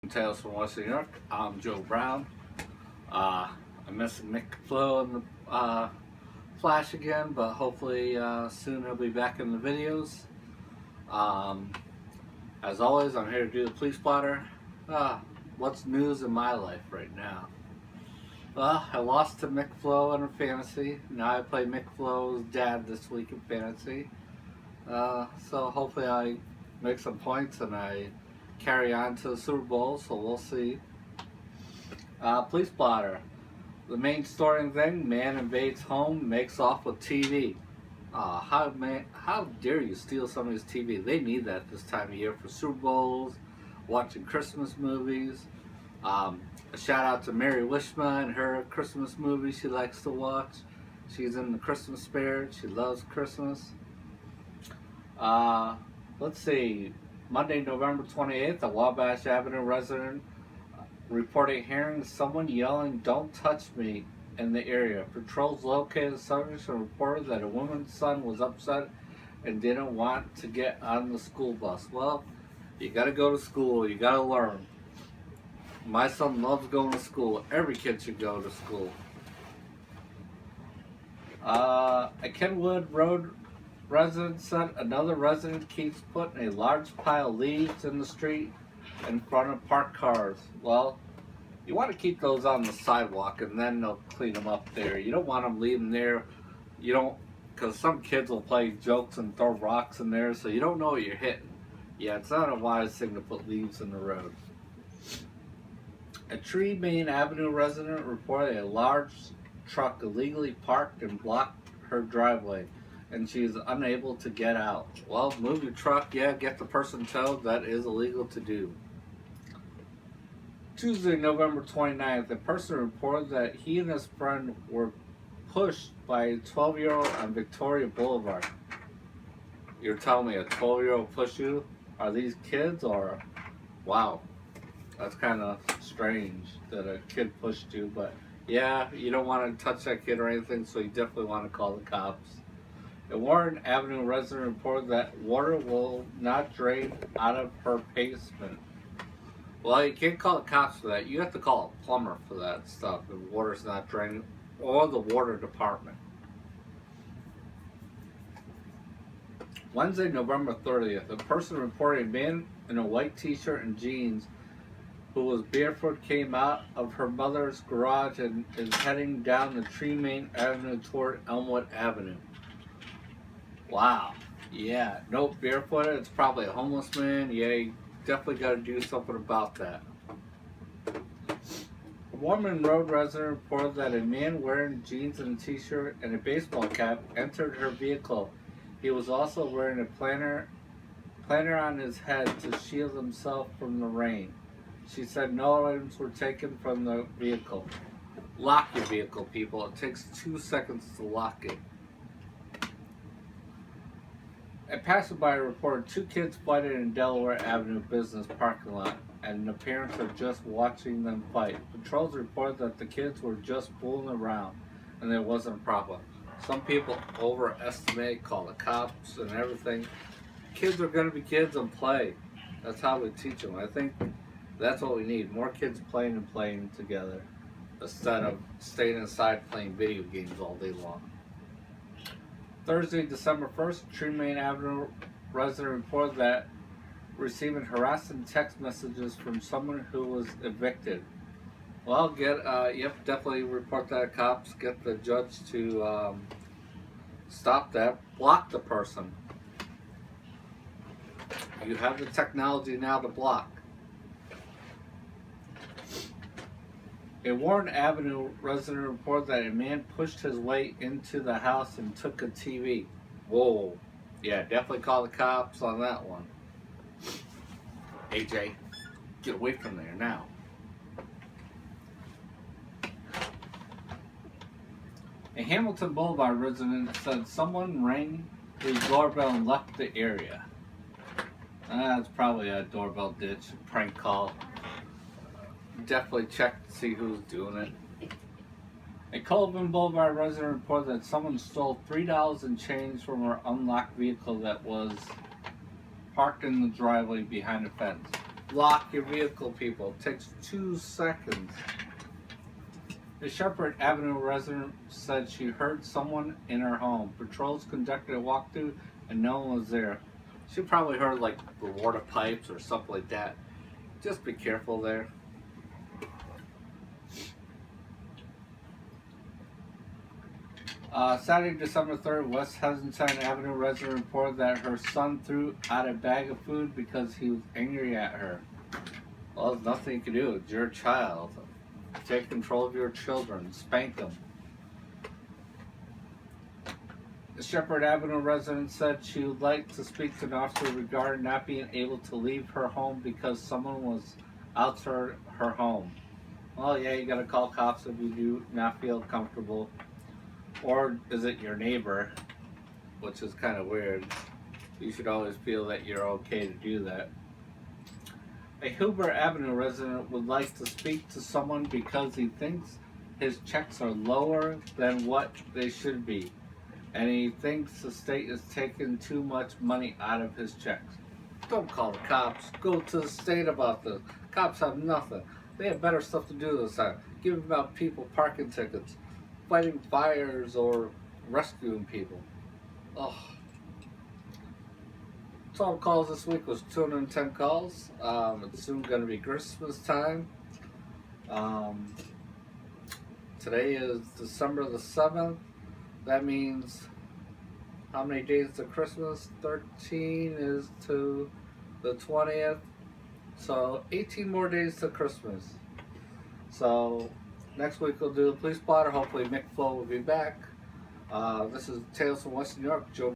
Tales from Western New York. I'm Joe Brown. I'm missing Nick Flo in the Flash again, but hopefully soon he'll be back in the videos. Um, as always, I'm here to do the Poilce Blotter. What's news in my life right now? Well, I lost to Mick Flo in a fantasy. Now I play Mick Flo's dad this week in fantasy. So hopefully I make some points and I carry on to the Super Bowl, so we'll see. Poilce Blotter. The main story thing, man invades home, makes off with TV. How dare you steal somebody's TV? They need that this time of year for Super Bowls, watching Christmas movies. A shout out to Mary Wishma and her Christmas movie she likes to watch. She's in the Christmas spirit. She loves Christmas. Let's see. Monday, November 28th, a Wabash Avenue resident reporting hearing someone yelling, "Don't touch me," in the area. Patrols located the subject and reported that a woman's son was upset and didn't want to get on the school bus. Well, you gotta go to school, you gotta learn. My son loves going to school. Every kid should go to school. A Kenwood Road resident said another resident keeps putting a large pile of leaves in the street in front of parked cars. Well, you want to keep those on the sidewalk and then they'll clean them up there. You don't want them leaving there. You don't, because some kids will play jokes and throw rocks in there, so you don't know what you're hitting. Yeah, it's not a wise thing to put leaves in the road. A Tree Main Avenue resident reported a large truck illegally parked and blocked her driveway, and she is unable to get out. Well, move your truck, yeah, get the person towed. That is illegal to do. Tuesday, November 29th, a person reported that he and his friend were pushed by a 12-year-old on Victoria Boulevard. You're telling me a 12-year-old pushed you? Are these kids or? Wow, that's kind of strange that a kid pushed you, but yeah, you don't want to touch that kid or anything, so you definitely want to call the cops. A Warren Avenue resident reported that water will not drain out of her basement. Well, you can't call the cops for that. You have to call a plumber for that stuff if water's not draining, or the water department. Wednesday, November 30th, a person reported a man in a white t-shirt and jeans who was barefoot came out of her mother's garage and is heading down the Tree Main Avenue toward Elmwood Avenue. Wow. Yeah, no, barefoot, it's probably a homeless man. Yeah, you definitely got to do something about that. A Warman Road resident reported that a man wearing jeans and a t-shirt and a baseball cap entered her vehicle. He was also wearing a planter on his head to shield himself from the rain. She said no items were taken from the vehicle. Lock your vehicle, people. It takes 2 seconds to lock it. A passerby reported 2 kids fighting in Delaware Avenue business parking lot, and the parents are just watching them fight. Patrols reported that the kids were just fooling around, and there wasn't a problem. Some people overestimate, call the cops and everything. Kids are going to be kids and play. That's how we teach them. I think that's what we need. More kids playing and playing together instead of staying inside playing video games all day long. Thursday, December 1st, Tree Main Avenue resident reported that receiving harassing text messages from someone who was evicted. Well, definitely report that to cops. Get the judge to stop that. Block the person. You have the technology now to block. A Warren Avenue resident reported that a man pushed his way into the house and took a TV. Whoa. Yeah, definitely call the cops on that one. AJ, get away from there now. A Hamilton Boulevard resident said someone rang the doorbell and left the area. That's probably a doorbell ditch, prank call. Definitely check to see who's doing it. A Colvin Boulevard resident reported that someone stole $3 in change from her unlocked vehicle that was parked in the driveway behind a fence. Lock your vehicle, people. It takes 2 seconds. A Shepherd Avenue resident said she heard someone in her home. Patrols conducted a walkthrough and no one was there. She probably heard like the water pipes or something like that. Just be careful there. Saturday, December 3rd, West Hazeltine Avenue resident reported that her son threw out a bag of food because he was angry at her. Well, there's nothing you can do. It's your child. Take control of your children. Spank them. The Shepherd Avenue resident said she would like to speak to an officer regarding not being able to leave her home because someone was outside her home. Well, yeah, you gotta call cops if you do not feel comfortable. Or is it your neighbor? Which is kind of weird. You should always feel that you're okay to do that. A Huber Avenue resident would like to speak to someone because he thinks his checks are lower than what they should be. And he thinks the state is taking too much money out of his checks. Don't call the cops. Go to the state about this. Cops have nothing. They have better stuff to do this time. Giving out people parking tickets, fighting fires, or rescuing people. Ugh. Total calls this week was 210 calls. It's soon going to be Christmas time. Today is December the 7th. That means how many days to Christmas? 13 is to the 20th. So 18 more days to Christmas. So next week we'll do the Poilce Blotter. Hopefully Mick Flo will be back. This is Tales from Western New York. Joe